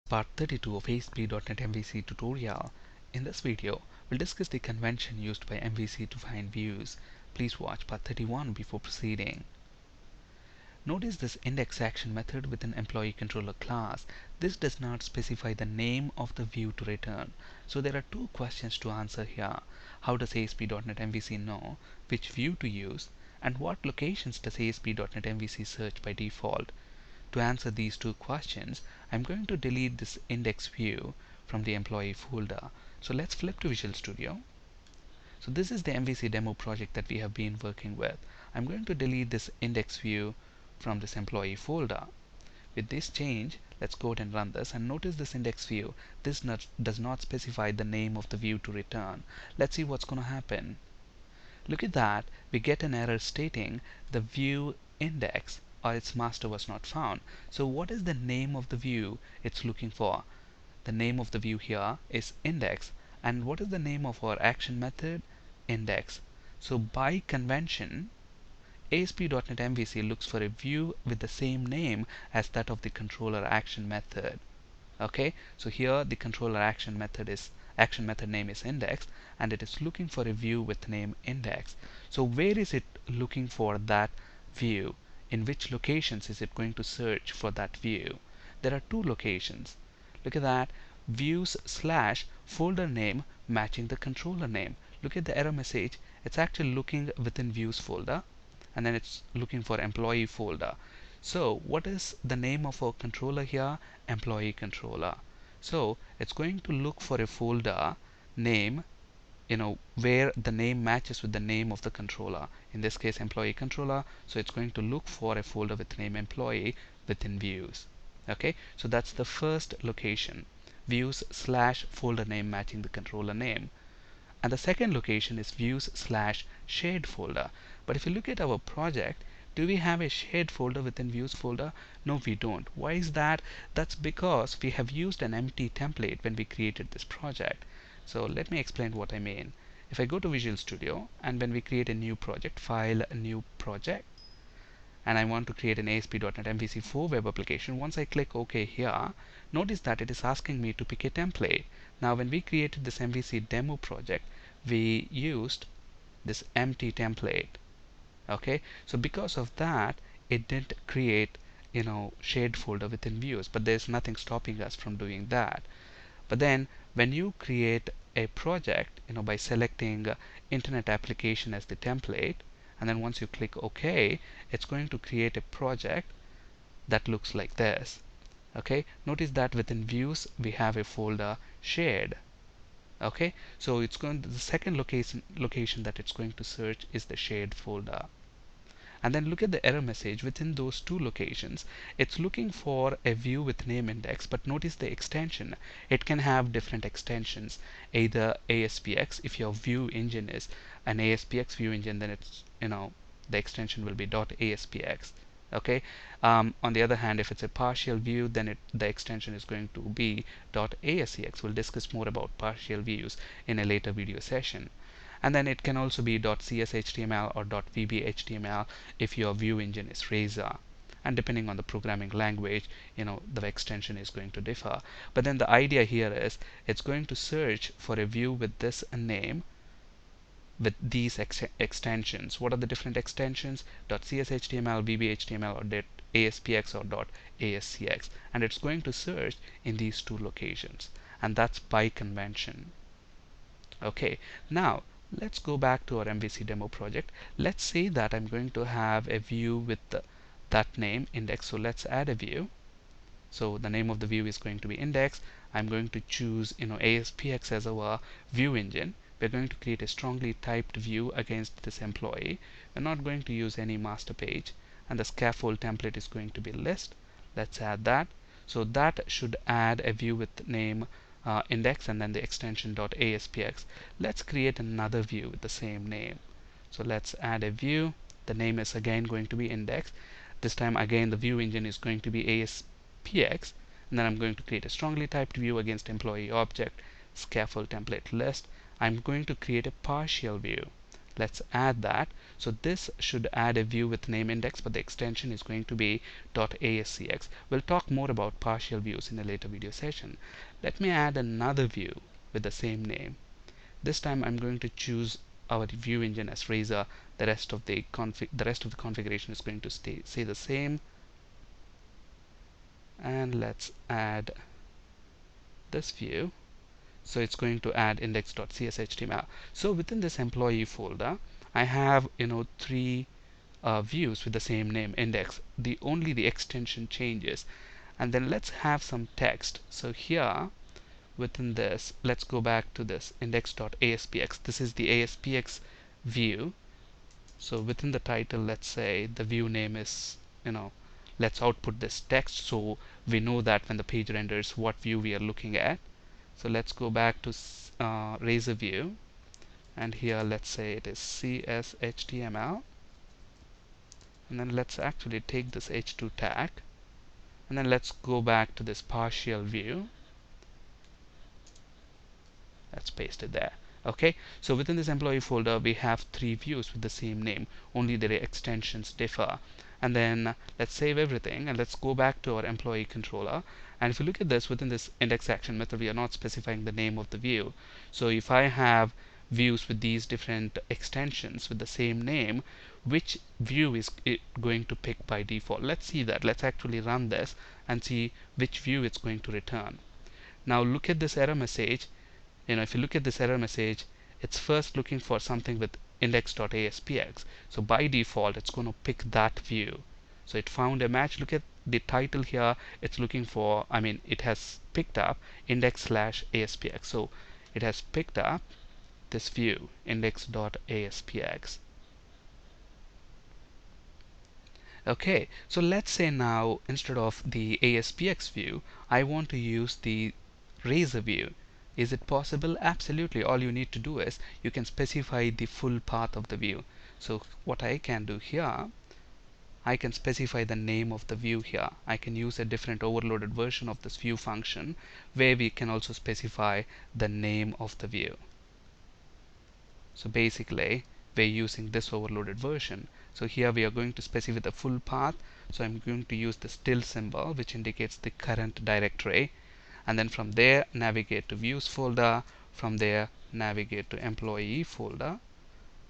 Part 32 of ASP.NET MVC tutorial. In this video, we'll discuss the convention used by MVC to find views. Please watch part 31 before proceeding. Notice this index action method within employee controller class. This does not specify the name of the view to return. So there are two questions to answer here. How does ASP.NET MVC know which view to use? And what locations does ASP.NET MVC search by default? To answer these two questions, I'm going to delete this index view from the employee folder. So let's flip to Visual Studio. So this is the MVC demo project that we have been working with. I'm going to delete this index view from this employee folder. With this change, let's go ahead and run this, and notice this index view. This does not specify the name of the view to return. Let's see what's going to happen. Look at that. We get an error stating the view index or its master was not found. So what is the name of the view it's looking for? The name of the view here is index. And what is the name of our action method? Index. So by convention, ASP.NET MVC looks for a view with the same name as that of the controller action method. Okay, so here the controller action method name is index, and it is looking for a view with name index. So where is it looking for that view? In which locations is it going to search for that view? There are two locations. Look at that. Views / folder name matching the controller name. Look at the error message. It's actually looking within views folder, and then it's looking for employee folder. So what is the name of our controller here? Employee controller. So it's going to look for a folder name, where the name matches with the name of the controller. In this case, employee controller. So it's going to look for a folder with name employee within views. Okay, so that's the first location, views / folder name matching the controller name. And the second location is views / shared folder. But if you look at our project, do we have a shared folder within views folder? No, we don't. Why is that? That's because we have used an empty template when we created this project. So let me explain what I mean. If I go to Visual Studio, and when we create a new project, file, a new project, and I want to create an ASP.NET MVC4 web application, once I click OK here, notice that it is asking me to pick a template. Now when we created this MVC demo project, we used this empty template. Okay, so because of that, it didn't create shared folder within views, but there's nothing stopping us from doing that. But then when you create a project, by selecting internet application as the template, and then once you click OK, it's going to create a project that looks like this. Okay, notice that within views we have a folder shared. Okay, so it's going to, the second location that it's going to search is the shared folder. And then look at the error message. Within those two locations, it's looking for a view with name index, but notice the extension. It can have different extensions, either ASPX. If your view engine is an ASPX view engine, then it's the extension will be .aspx. Okay, on the other hand, if it's a partial view, then the extension is going to be .ascx. We'll discuss more about partial views in a later video session. And then it can also be .cshtml or .vbhtml if your view engine is Razor. And depending on the programming language, the extension is going to differ. But then the idea here is it's going to search for a view with this name with these extensions. What are the different extensions? .cshtml, vbhtml, or .aspx or .ascx. And it's going to search in these two locations. And that's by convention. Okay, now let's go back to our MVC demo project. Let's say that I'm going to have a view with that name index. So let's add a view. So the name of the view is going to be index. I'm going to choose ASPX as our view engine. We're going to create a strongly typed view against this employee. We're not going to use any master page, and the scaffold template is going to be list. Let's add that. So that should add a view with name index and then the extension .aspx. Let's create another view with the same name. So let's add a view. The name is again going to be index. This time again the view engine is going to be ASPX, and then I'm going to create a strongly typed view against employee object, scaffold template list. I'm going to create a partial view. let's add that. So this should add a view with name index, but the extension is going to be .ascx. We'll talk more about partial views in a later video session. Let me add another view with the same name. This time I'm going to choose our view engine as Razor. The rest of the configuration is going to stay the same. And let's add this view. So it's going to add index.cshtml. So within this employee folder, I have three views with the same name, index. Only the extension changes. And then let's have some text. So here within this, let's go back to this index.aspx. This is the aspx view. So within the title, let's say the view name is, let's output this text so we know that when the page renders what view we are looking at. So let's go back to Razor view, and here let's say it is CSHTML, and then let's actually take this h2 tag, and then let's go back to this partial view. Let's paste it there. Okay, so within this employee folder we have three views with the same name, only their extensions differ. And then let's save everything and let's go back to our employee controller. And if you look at this, within this index action method we are not specifying the name of the view. So if I have views with these different extensions with the same name, which view is it going to pick by default? Let's see that. Let's actually run this and see which view it's going to return. Now look at this error message. If you look at this error message, it's first looking for something with index.aspx. So by default, it's going to pick that view. So it found a match. Look at the title here. It's looking for, it has picked up index/aspx. So it has picked up this view, index.aspx. Okay, so let's say now instead of the aspx view, I want to use the Razor view. Is it possible? Absolutely. All you need to do is you can specify the full path of the view. So what I can do here, I can specify the name of the view here. I can use a different overloaded version of this view function where we can also specify the name of the view. So basically we're using this overloaded version. So here we are going to specify the full path. So I'm going to use the tilde symbol, which indicates the current directory. And then from there navigate to views folder, from there navigate to employee folder,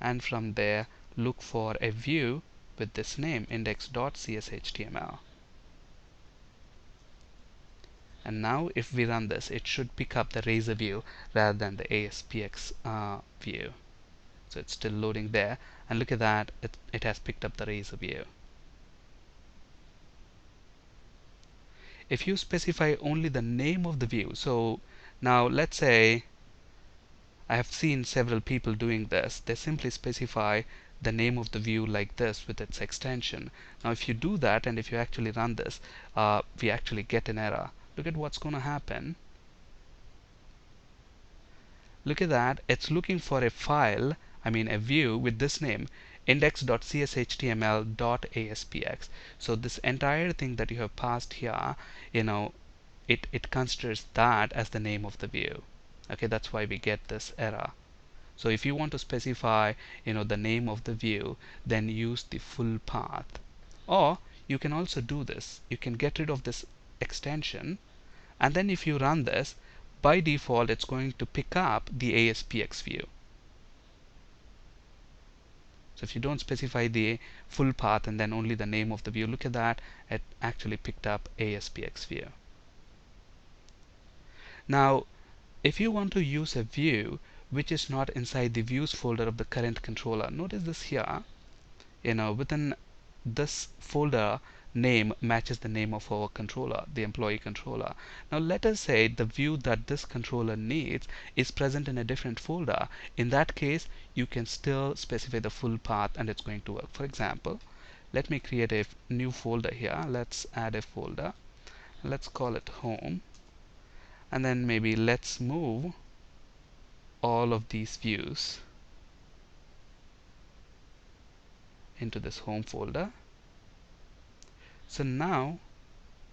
and from there look for a view with this name, index.cshtml. And now if we run this, it should pick up the Razor view rather than the aspx view. So it's still loading there, and look at that, it has picked up the Razor view. If you specify only the name of the view, so now let's say I have seen several people doing this. They simply specify the name of the view like this with its extension. Now if you do that and if you actually run this, we actually get an error. Look at what's going to happen. Look at that, it's looking for a file, a view with this name, index.cshtml.aspx. So this entire thing that you have passed here, it considers that as the name of the view. Okay, that's why we get this error. So if you want to specify the name of the view, then use the full path. Or you can also do this. You can get rid of this extension, and then if you run this, by default it's going to pick up the aspx view. So if you don't specify the full path and then only the name of the view, look at that, it actually picked up aspx view. Now if you want to use a view which is not inside the views folder of the current controller, notice this here, within this folder name matches the name of our controller, the employee controller. Now let us say the view that this controller needs is present in a different folder. In that case, you can still specify the full path and it's going to work. For example, let me create a new folder here. Let's add a folder. Let's call it home. And then maybe let's move all of these views into this home folder. So now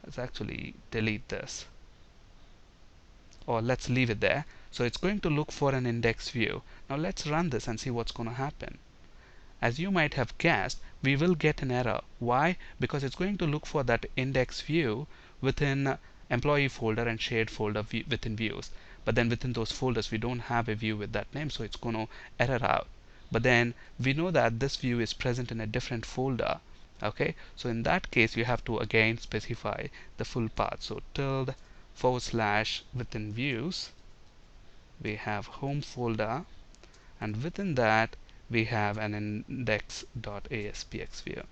let's actually delete this. or let's leave it there. So it's going to look for an index view. Now let's run this and see what's going to happen. As you might have guessed, we will get an error. Why? Because it's going to look for that index view within employee folder and shared folder within views. But then within those folders, we don't have a view with that name, so it's going to error out. But then we know that this view is present in a different folder. Okay, so in that case, you have to again specify the full path. So tilde / within views, we have home folder, and within that we have an index.aspx view.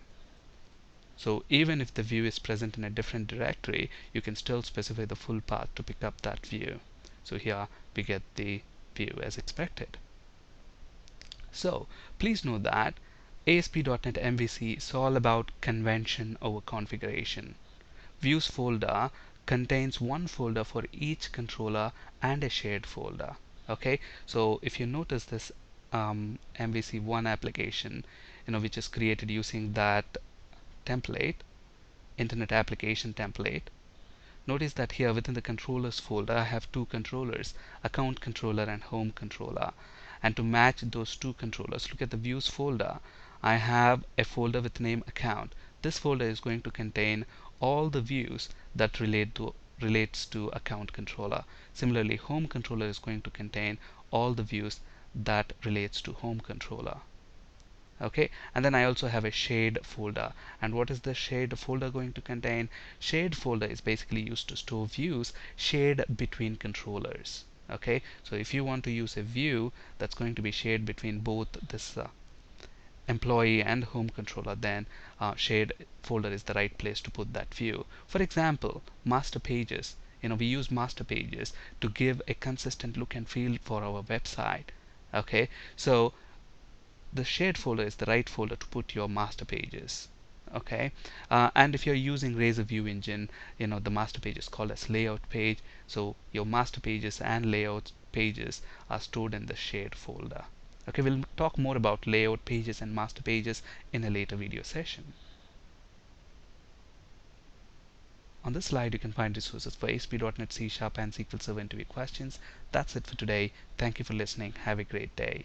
So even if the view is present in a different directory, you can still specify the full path to pick up that view. So here we get the view as expected. So please know that ASP.NET MVC is all about convention over configuration. Views folder contains one folder for each controller and a shared folder. Okay, so if you notice this MVC1 application, which is created using that template, Internet Application Template, notice that here within the controllers folder I have two controllers, account controller and home controller. And to match those two controllers, look at the views folder. I have a folder with name account. This folder is going to contain all the views that relates to account controller. Similarly, home controller is going to contain all the views that relates to home controller. Okay, and then I also have a shared folder. And what is the shared folder going to contain? Shared folder is basically used to store views shared between controllers. Okay, so if you want to use a view that's going to be shared between both this employee and home controller, then shared folder is the right place to put that view. For example, master pages. We use master pages to give a consistent look and feel for our website. Okay, so the shared folder is the right folder to put your master pages. Okay, and if you're using Razor View Engine, the master page is called as layout page. So your master pages and layout pages are stored in the shared folder. Okay, we'll talk more about layout pages and master pages in a later video session. On this slide, you can find resources for ASP.NET C# and SQL Server interview questions. That's it for today. Thank you for listening. Have a great day.